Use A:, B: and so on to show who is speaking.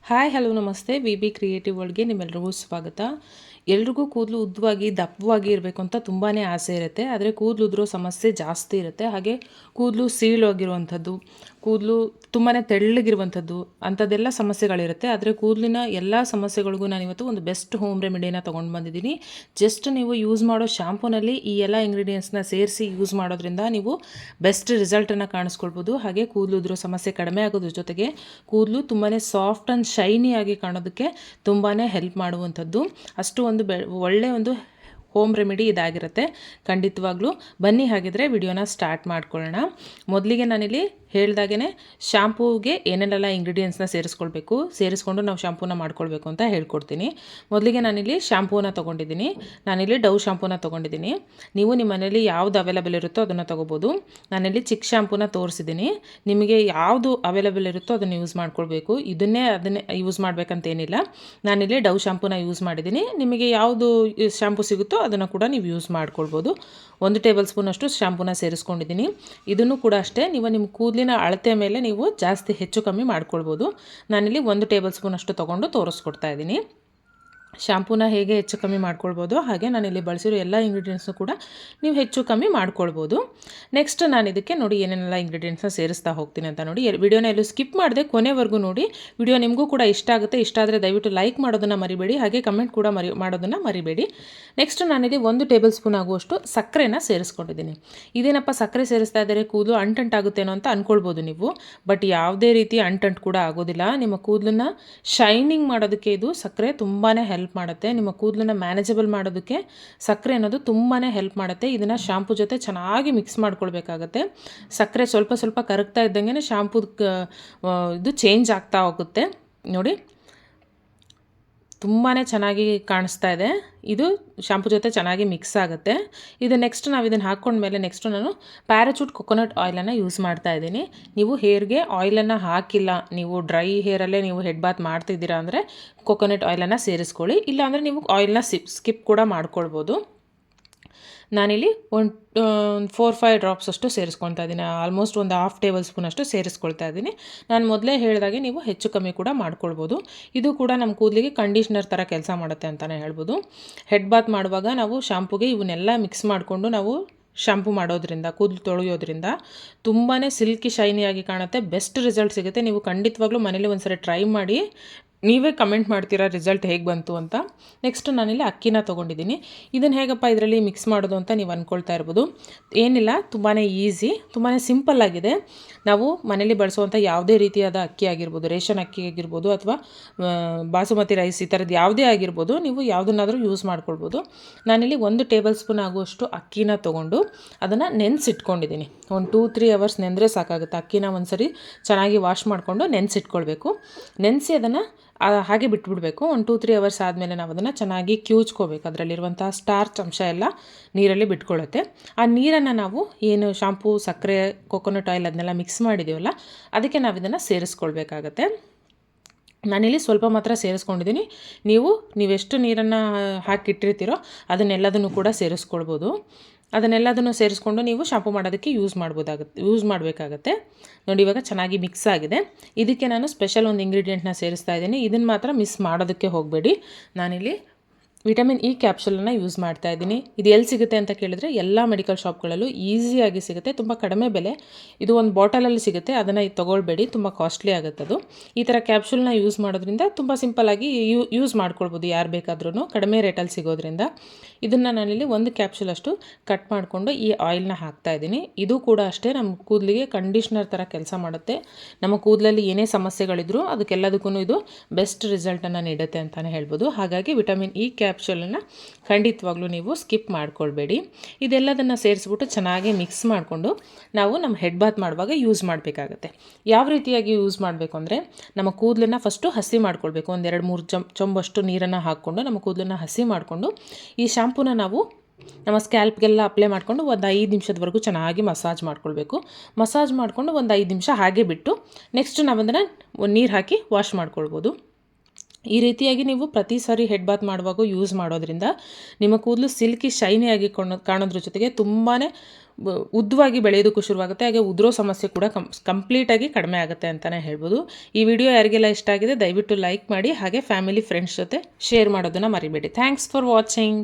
A: Hi hello ನಮಸ್ತೆ V B creative ವರ್ಲ್ಡ್ಗೆ ನಿಮ್ಮೆಲ್ಲರಿಗೂ ಸ್ವಾಗತ. ಎಲ್ರಿಗೂ ಕೂದಲು ಉದ್ದವಾಗಿ ದಪ್ಪವಾಗಿ ಇರಬೇಕು ಅಂತ ತುಂಬಾ ಆಸೆ ಇರುತ್ತೆ. ಆದರೆ ಕೂದಲು ಉದುರೋ ಸಮಸ್ಯೆ ಜಾಸ್ತಿ ಇರುತ್ತೆ. ಹಾಗೆ ಕೂದಲು ಸೀಳೋಗಿರುವಂಥದ್ದು, ಕೂದಲು ತುಂಬಾ ತೆಳ್ಳಗಿರುವಂಥದ್ದು ಅಂಥದ್ದೆಲ್ಲ ಸಮಸ್ಯೆಗಳಿರುತ್ತೆ. ಆದರೆ ಕೂದಲಿನ ಎಲ್ಲ ಸಮಸ್ಯೆಗಳಿಗೂ ನಾನಿವತ್ತು ಒಂದು ಬೆಸ್ಟ್ ಹೋಮ್ ರೆಮಿಡಿನ ತೊಗೊಂಡು ಬಂದಿದ್ದೀನಿ. ಜಸ್ಟ್ ನೀವು ಯೂಸ್ ಮಾಡೋ ಶ್ಯಾಂಪೂನಲ್ಲಿ ಈ ಎಲ್ಲ ಇಂಗ್ರೀಡಿಯೆಂಟ್ಸ್ನ ಸೇರಿಸಿ ಯೂಸ್ ಮಾಡೋದ್ರಿಂದ ನೀವು ಬೆಸ್ಟ್ ರಿಸಲ್ಟನ್ನು ಕಾಣಿಸ್ಕೊಳ್ಬೋದು. ಹಾಗೆ ಕೂದಲು ಉದುರೋ ಸಮಸ್ಯೆ ಕಡಿಮೆ ಆಗೋದ್ರ ಜೊತೆಗೆ ಕೂದಲು ತುಂಬಾ ಸಾಫ್ಟ್ ಆ್ಯಂಡ್ ಶೈನಿಯಾಗಿ ಕಾಣೋದಕ್ಕೆ ತುಂಬಾ ಹೆಲ್ಪ್ ಮಾಡುವಂಥದ್ದು. ಅಷ್ಟು ಒಂದು ಒಳ್ಳೆಯ ಒಂದು ಹೋಮ್ ರೆಮಿಡಿ ಇದಾಗಿರುತ್ತೆ ಖಂಡಿತವಾಗ್ಲೂ. ಬನ್ನಿ ಹಾಗಿದ್ರೆ ವಿಡಿಯೋನ ಸ್ಟಾರ್ಟ್ ಮಾಡ್ಕೊಳ್ಳೋಣ. ಮೊದಲಿಗೆ ನಾನಿಲ್ಲಿ ಹೇಳ್ದಾಗೇ ಶಾಂಪೂಗೆ ಏನೇನೆಲ್ಲ ಇಂಗ್ರೀಡಿಯೆಂಟ್ಸ್ನ ಸೇರಿಸ್ಕೊಂಡು ನಾವು ಶಾಂಪೂನ ಮಾಡ್ಕೊಳ್ಬೇಕು ಅಂತ ಹೇಳ್ಕೊಡ್ತೀನಿ. ಮೊದಲಿಗೆ ನಾನಿಲ್ಲಿ ಶಾಂಪೂನ ತೊಗೊಂಡಿದ್ದೀನಿ. ನಾನಿಲ್ಲಿ ಡವ್ ಶಾಂಪೂನ ತೊಗೊಂಡಿದ್ದೀನಿ. ನೀವು ನಿಮ್ಮ ಮನೇಲಿ ಯಾವುದು ಅವೈಲೇಬಲ್ ಇರುತ್ತೋ ಅದನ್ನು ತೊಗೋಬೋದು. ನಾನಿಲ್ಲಿ ಚಿಕ್ಕ ಶಾಂಪೂನ ತೋರಿಸಿದ್ದೀನಿ. ನಿಮಗೆ ಯಾವುದು ಅವೈಲೇಬಲ್ ಇರುತ್ತೋ ಅದನ್ನು ಯೂಸ್ ಮಾಡ್ಕೊಳ್ಬೇಕು. ಅದನ್ನೇ ಯೂಸ್ ಮಾಡಬೇಕಂತೇನಿಲ್ಲ. ನಾನಿಲ್ಲಿ ಡವ್ ಶಾಂಪೂನ ಯೂಸ್ ಮಾಡಿದ್ದೀನಿ. ನಿಮಗೆ ಯಾವುದು ಶಾಂಪೂ ಸಿಗುತ್ತೋ ಅದನ್ನು ಕೂಡ ನೀವು ಯೂಸ್ ಮಾಡ್ಕೊಳ್ಬೋದು. 1 ಟೇಬಲ್ ಸ್ಪೂನಷ್ಟು ಶಾಂಪೂನ ಸೇರಿಸ್ಕೊಂಡಿದ್ದೀನಿ. ಇದನ್ನು ಕೂಡ ಅಷ್ಟೇ ನೀವು ನಿಮ್ಮ ಕೂದಲಿನ ಅಳತೆ ಮೇಲೆ ನೀವು ಜಾಸ್ತಿ ಹೆಚ್ಚು ಕಮ್ಮಿ ಮಾಡ್ಕೊಳ್ಬೋದು. ನಾನಿಲ್ಲಿ 1 ಟೇಬಲ್ ಸ್ಪೂನಷ್ಟು ತೊಗೊಂಡು ತೋರಿಸ್ಕೊಡ್ತಾ ಇದ್ದೀನಿ. ಶಾಂಪೂನ ಹೇಗೆ ಹೆಚ್ಚು ಕಮ್ಮಿ ಮಾಡ್ಕೊಳ್ಬೋದು ಹಾಗೆ ನಾನಿಲ್ಲಿ ಬಳಸಿರೋ ಎಲ್ಲ ಇಂಗ್ರೀಡಿಯೆಂಟ್ಸು ಕೂಡ ನೀವು ಹೆಚ್ಚು ಕಮ್ಮಿ ಮಾಡ್ಕೊಳ್ಬೋದು. ನೆಕ್ಸ್ಟ್ ನಾನು ಇದಕ್ಕೆ ನೋಡಿ ಏನೇನೆಲ್ಲ ಇಂಗ್ರೀಡಿಯೆಂಟ್ಸ್ನ ಸೇರಿಸ್ತಾ ಹೋಗ್ತೀನಿ ಅಂತ ನೋಡಿ. ವಿಡಿಯೋನ ಎಲ್ಲೂ ಸ್ಕಿಪ್ ಮಾಡಿದೆ ಕೊನೆವರೆಗೂ ನೋಡಿ. ವಿಡಿಯೋ ನಿಮಗೂ ಕೂಡ ಇಷ್ಟ ಆಗುತ್ತೆ. ಇಷ್ಟ ಆದರೆ ದಯವಿಟ್ಟು ಲೈಕ್ ಮಾಡೋದನ್ನು ಮರಿಬೇಡಿ. ಹಾಗೆ ಕಮೆಂಟ್ ಕೂಡ ಮಾಡೋದನ್ನು ಮರಿಬೇಡಿ. ನೆಕ್ಸ್ಟ್ ನಾನಿಲ್ಲಿ 1 ಟೇಬಲ್ ಸ್ಪೂನ್ ಆಗುವಷ್ಟು ಸಕ್ಕರೆನ ಸೇರಿಸ್ಕೊಂಡಿದ್ದೀನಿ. ಇದೇನಪ್ಪ ಸಕ್ಕರೆ ಸೇರಿಸ್ತಾ ಇದ್ದಾರೆ ಕೂದಲು ಅಂಟಂಟಾಗುತ್ತೇನೋ ಅಂತ ಅಂದ್ಕೊಳ್ಬೋದು ನೀವು. ಬಟ್ ಯಾವುದೇ ರೀತಿ ಅಂಟಂಟು ಕೂಡ ಆಗೋದಿಲ್ಲ. ನಿಮ್ಮ ಕೂದಲನ್ನ ಶೈನಿಂಗ್ ಮಾಡೋದಕ್ಕೆ ಇದು ಸಕ್ಕರೆ ತುಂಬಾ ಹೆಲ್ಪ್ ಮಾಡುತ್ತೆ. ನಿಮ್ಮ ಕೂದಲನ್ನ ಮ್ಯಾನೇಜಬಲ್ ಮಾಡೋದಕ್ಕೆ ಸಕ್ಕರೆ ಅನ್ನೋದು ತುಂಬಾ ಹೆಲ್ಪ್ ಮಾಡುತ್ತೆ. ಇದನ್ನು ಶಾಂಪೂ ಜೊತೆ ಚೆನ್ನಾಗಿ ಮಿಕ್ಸ್ ಮಾಡ್ಕೊಳ್ಬೇಕಾಗತ್ತೆ. ಸಕ್ಕರೆ ಸ್ವಲ್ಪ ಸ್ವಲ್ಪ ಕರಗ್ತಾ ಇದ್ದಂಗೆ ಶಾಂಪೂ ಇದು ಚೇಂಜ್ ಆಗ್ತಾ ಹೋಗುತ್ತೆ ನೋಡಿ. ತುಂಬಾ ಚೆನ್ನಾಗಿ ಕಾಣಿಸ್ತಾ ಇದೆ. ಇದು ಶಾಂಪೂ ಜೊತೆ ಚೆನ್ನಾಗಿ ಮಿಕ್ಸ್ ಆಗುತ್ತೆ. ಇದು ನೆಕ್ಸ್ಟ್ ನಾವು ಇದನ್ನು ಹಾಕ್ಕೊಂಡ್ಮೇಲೆ ನೆಕ್ಸ್ಟು ನಾನು ಪ್ಯಾರಾಚೂಟ್ ಕೊಕೊನಟ್ ಆಯಿಲನ್ನು ಯೂಸ್ ಮಾಡ್ತಾ ಇದ್ದೀನಿ. ನೀವು ಹೇರ್ಗೆ ಆಯಿಲನ್ನು ಹಾಕಿಲ್ಲ, ನೀವು ಡ್ರೈ ಹೇರಲ್ಲೇ ನೀವು ಹೆಡ್ ಬಾತ್ ಮಾಡ್ತಿದ್ದೀರಾ ಅಂದರೆ ಕೊಕೊನಟ್ ಆಯಿಲನ್ನು ಸೇರಿಸ್ಕೊಳ್ಳಿ. ಇಲ್ಲಾಂದರೆ ನೀವು ಆಯಿಲ್ನ ಸ್ಕಿಪ್ ಕೂಡ ಮಾಡ್ಕೊಳ್ಬೋದು. ನಾನಿಲ್ಲಿ ಒಂದು 4-5 ಡ್ರಾಪ್ಸ್ ಅಷ್ಟು ಸೇರಿಸ್ಕೊಳ್ತಾ ಇದ್ದೀನಿ. ಆಲ್ಮೋಸ್ಟ್ ಒಂದು 1/2 ಟೇಬಲ್ ಸ್ಪೂನ್ ಅಷ್ಟು ಸೇರಿಸ್ಕೊಳ್ತಾ ಇದ್ದೀನಿ. ನಾನು ಮೊದಲೇ ಹೇಳಿದಾಗೆ ನೀವು ಹೆಚ್ಚು ಕಮ್ಮಿ ಕೂಡ ಮಾಡ್ಕೊಳ್ಬೋದು. ಇದು ಕೂಡ ನಮ್ಮ ಕೂದಲಿಗೆ ಕಂಡೀಷ್ನರ್ ಥರ ಕೆಲಸ ಮಾಡುತ್ತೆ ಅಂತಲೇ ಹೇಳ್ಬೋದು. ಹೆಡ್ ಬಾತ್ ಮಾಡುವಾಗ ನಾವು ಶಾಂಪೂಗೆ ಇವನ್ನೆಲ್ಲ ಮಿಕ್ಸ್ ಮಾಡಿಕೊಂಡು ನಾವು ಶಾಂಪೂ ಮಾಡೋದ್ರಿಂದ ಕೂದಲು ತೊಳೆಯೋದ್ರಿಂದ ತುಂಬಾ ಸಿಲ್ಕಿ ಶೈನಿಯಾಗಿ ಕಾಣುತ್ತೆ. ಬೆಸ್ಟ್ ರಿಸಲ್ಟ್ ಸಿಗುತ್ತೆ. ನೀವು ಖಂಡಿತವಾಗ್ಲೂ ಮನೇಲಿ ಒಂದ್ಸರಿ ಟ್ರೈ ಮಾಡಿ ನೀವೇ ಕಮೆಂಟ್ ಮಾಡ್ತೀರಾ ರಿಸಲ್ಟ್ ಹೇಗೆ ಬಂತು ಅಂತ. ನೆಕ್ಸ್ಟ್ ನಾನಿಲ್ಲಿ ಅಕ್ಕಿನ ತೊಗೊಂಡಿದ್ದೀನಿ. ಇದನ್ನು ಹೇಗಪ್ಪ ಇದರಲ್ಲಿ ಮಿಕ್ಸ್ ಮಾಡೋದು ಅಂತ ನೀವು ಅಂದ್ಕೊಳ್ತಾ ಇರ್ಬೋದು. ಏನಿಲ್ಲ, ತುಂಬಾ ಈಸಿ, ತುಂಬಾ ಸಿಂಪಲ್ ಆಗಿದೆ. ನಾವು ಮನೇಲಿ ಬಳಸುವಂಥ ಯಾವುದೇ ರೀತಿಯಾದ ಅಕ್ಕಿ ಆಗಿರ್ಬೋದು, ರೇಷನ್ ಅಕ್ಕಿ ಆಗಿರ್ಬೋದು ಅಥವಾ ಬಾಸುಮತಿ ರೈಸ್ ಈ ಥರದ್ದು ಯಾವುದೇ ಆಗಿರ್ಬೋದು, ನೀವು ಯಾವುದನ್ನಾದರೂ ಯೂಸ್ ಮಾಡ್ಕೊಳ್ಬೋದು. ನಾನಿಲ್ಲಿ 1 ಟೇಬಲ್ ಸ್ಪೂನ್ ಆಗುವಷ್ಟು ಅಕ್ಕಿನ ತೊಗೊಂಡು ಅದನ್ನು ನೆನೆಸಿಟ್ಕೊಂಡಿದ್ದೀನಿ. ಒಂದು 2-3 ಅವರ್ಸ್ ನೆಂದರೆ ಸಾಕಾಗುತ್ತೆ. ಅಕ್ಕಿನ ಒಂದ್ಸರಿ ಚೆನ್ನಾಗಿ ವಾಶ್ ಮಾಡಿಕೊಂಡು ನೆನೆಸಿಟ್ಕೊಳ್ಬೇಕು. ನೆನೆಸಿ ಅದನ್ನು ಹಾಗೆ ಬಿಟ್ಬಿಡಬೇಕು. ಒಂದು 2-3 ಅವರ್ಸ್ ಆದಮೇಲೆ ನಾವು ಅದನ್ನು ಚೆನ್ನಾಗಿ ಕ್ಯೂಚ್ಕೋಬೇಕು. ಅದರಲ್ಲಿರುವಂಥ ಸ್ಟಾರ್ಚ್ ಅಂಶ ಎಲ್ಲ ನೀರಲ್ಲಿ ಬಿಟ್ಕೊಳ್ಳುತ್ತೆ. ಆ ನೀರನ್ನು ನಾವು ಏನು ಶಾಂಪೂ, ಸಕ್ಕರೆ, ಕೊಕೊನಟ್ ಆಯಿಲ್ ಅದನ್ನೆಲ್ಲ ಮಿಕ್ಸ್ ಮಾಡಿದ್ದೀವಲ್ಲ ಅದಕ್ಕೆ ನಾವು ಇದನ್ನು ಸೇರಿಸ್ಕೊಳ್ಬೇಕಾಗತ್ತೆ. ನಾನಿಲ್ಲಿ ಸ್ವಲ್ಪ ಮಾತ್ರ ಸೇರಿಸ್ಕೊಂಡಿದ್ದೀನಿ. ನೀವೆಷ್ಟು ನೀರನ್ನು ಹಾಕಿಟ್ಟಿರ್ತೀರೋ ಅದನ್ನೆಲ್ಲದನ್ನು ಕೂಡ ಸೇರಿಸ್ಕೊಳ್ಬೋದು. ಅದನ್ನೆಲ್ಲದನ್ನು ಸೇರಿಸ್ಕೊಂಡು ನೀವು ಶಾಂಪೂ ಮಾಡೋದಕ್ಕೆ ಯೂಸ್ ಮಾಡಬೇಕಾಗತ್ತೆ. ನೋಡಿ, ಇವಾಗ ಚೆನ್ನಾಗಿ ಮಿಕ್ಸ್ ಆಗಿದೆ. ಇದಕ್ಕೆ ನಾನು ಸ್ಪೆಷಲ್ ಒಂದು ಇಂಗ್ರೀಡಿಯೆಂಟ್ನ ಸೇರಿಸ್ತಾ ಇದ್ದೀನಿ. ಇದನ್ನು ಮಾತ್ರ ಮಿಸ್ ಮಾಡೋದಕ್ಕೆ ಹೋಗಬೇಡಿ. ನಾನಿಲ್ಲಿ ವಿಟಮಿನ್ ಇ ಕ್ಯಾಪ್ಸೂಲನ್ನು ಯೂಸ್ ಮಾಡ್ತಾ ಇದ್ದೀನಿ. ಇದು ಎಲ್ಲಿ ಸಿಗುತ್ತೆ ಅಂತ ಕೇಳಿದ್ರೆ ಎಲ್ಲ ಮೆಡಿಕಲ್ ಶಾಪ್ಗಳಲ್ಲೂ ಈಸಿಯಾಗಿ ಸಿಗುತ್ತೆ. ತುಂಬ ಕಡಿಮೆ ಬೆಲೆ. ಇದು ಒಂದು ಬಾಟಲಲ್ಲಿ ಸಿಗುತ್ತೆ. ಅದನ್ನು ತೊಗೊಳ್ಬೇಡಿ, ತುಂಬ ಕಾಸ್ಟ್ಲಿ ಆಗುತ್ತೆ ಅದು. ಈ ಥರ ಕ್ಯಾಪ್ಸೂಲ್ನ ಯೂಸ್ ಮಾಡೋದ್ರಿಂದ ತುಂಬ ಸಿಂಪಲ್ಲಾಗಿ ಯೂಸ್ ಮಾಡ್ಕೊಳ್ಬೋದು ಯಾರು ಬೇಕಾದ್ರೂ, ಕಡಿಮೆ ರೇಟಲ್ಲಿ ಸಿಗೋದ್ರಿಂದ. ಇದನ್ನು ನಾನಿಲ್ಲಿ 1 ಕ್ಯಾಪ್ಸೂಲ್ ಅಷ್ಟು ಕಟ್ ಮಾಡಿಕೊಂಡು ಈ ಆಯಿಲ್ನ ಹಾಕ್ತಾ ಇದ್ದೀನಿ. ಇದು ಕೂಡ ಅಷ್ಟೇ ನಮ್ಮ ಕೂದಲಿಗೆ ಕಂಡೀಷ್ನರ್ ಥರ ಕೆಲಸ ಮಾಡುತ್ತೆ. ನಮ್ಮ ಕೂದಲಲ್ಲಿ ಏನೇ ಸಮಸ್ಯೆಗಳಿದ್ರೂ ಅದಕ್ಕೆಲ್ಲದಕ್ಕೂ ಇದು ಬೆಸ್ಟ್ ರಿಸಲ್ಟನ್ನು ನೀಡುತ್ತೆ ಅಂತಲೇ ಹೇಳ್ಬೋದು. ಹಾಗಾಗಿ ವಿಟಮಿನ್ ಇ ಕ್ಯಾಪ್ಸೂಲನ್ನು ಖಂಡಿತವಾಗ್ಲೂ ನೀವು ಸ್ಕಿಪ್ ಮಾಡ್ಕೊಳ್ಬೇಡಿ. ಇದೆಲ್ಲದನ್ನು ಸೇರಿಸ್ಬಿಟ್ಟು ಚೆನ್ನಾಗಿ ಮಿಕ್ಸ್ ಮಾಡಿಕೊಂಡು ನಾವು ನಮ್ಮ ಹೆಡ್ ಬಾತ್ ಮಾಡುವಾಗ ಯೂಸ್ ಮಾಡಬೇಕಾಗತ್ತೆ. ಯಾವ ರೀತಿಯಾಗಿ ಯೂಸ್ ಮಾಡಬೇಕು ಅಂದರೆ, ನಮ್ಮ ಕೂದಲನ್ನು ಫಸ್ಟು ಹಸಿ ಮಾಡ್ಕೊಳ್ಬೇಕು. ಒಂದು 2-3 ಚೊಂಬಷ್ಟು ನೀರನ್ನು ಹಾಕ್ಕೊಂಡು ನಮ್ಮ ಕೂದಲನ್ನು ಹಸಿ ಮಾಡಿಕೊಂಡು ಈ ಶಾಂಪೂನ ನಾವು ನಮ್ಮ ಸ್ಕ್ಯಾಲ್ಪ್ಗೆಲ್ಲ ಅಪ್ಲೈ ಮಾಡಿಕೊಂಡು ಒಂದು 5 ನಿಮಿಷದವರೆಗೂ ಚೆನ್ನಾಗಿ ಮಸಾಜ್ ಮಾಡ್ಕೊಳ್ಬೇಕು. ಮಸಾಜ್ ಮಾಡಿಕೊಂಡು ಒಂದು 5 ನಿಮಿಷ ಹಾಗೆ ಬಿಟ್ಟು ನೆಕ್ಸ್ಟ್ ನಾವದನ್ನು ನೀರು ಹಾಕಿ ವಾಶ್ ಮಾಡ್ಕೊಳ್ಬೋದು. ಈ ರೀತಿಯಾಗಿ ನೀವು ಪ್ರತಿ ಸಾರಿ ಹೆಡ್ ಬಾತ್ ಮಾಡುವಾಗ ಯೂಸ್ ಮಾಡೋದ್ರಿಂದ ನಿಮ್ಮ ಕೂದಲು ಸಿಲ್ಕಿ ಶೈನಿಯಾಗಿ ಕಾಣೋದ್ರ ಜೊತೆಗೆ ತುಂಬಾ ಉದ್ದವಾಗಿ ಬೆಳೆಯೋದಕ್ಕೂ ಶುರುವಾಗುತ್ತೆ, ಹಾಗೆ ಉದುರೋ ಸಮಸ್ಯೆ ಕೂಡ ಕಂಪ್ಲೀಟಾಗಿ ಕಡಿಮೆ ಆಗುತ್ತೆ ಅಂತಲೇ ಹೇಳ್ಬೋದು. ಈ ವಿಡಿಯೋ ಯಾರಿಗೆಲ್ಲ ಇಷ್ಟ ಆಗಿದೆ ದಯವಿಟ್ಟು ಲೈಕ್ ಮಾಡಿ, ಹಾಗೆ ಫ್ಯಾಮಿಲಿ ಫ್ರೆಂಡ್ಸ್ ಜೊತೆ ಶೇರ್ ಮಾಡೋದನ್ನು ಮರಿಬೇಡಿ. Thanks for watching.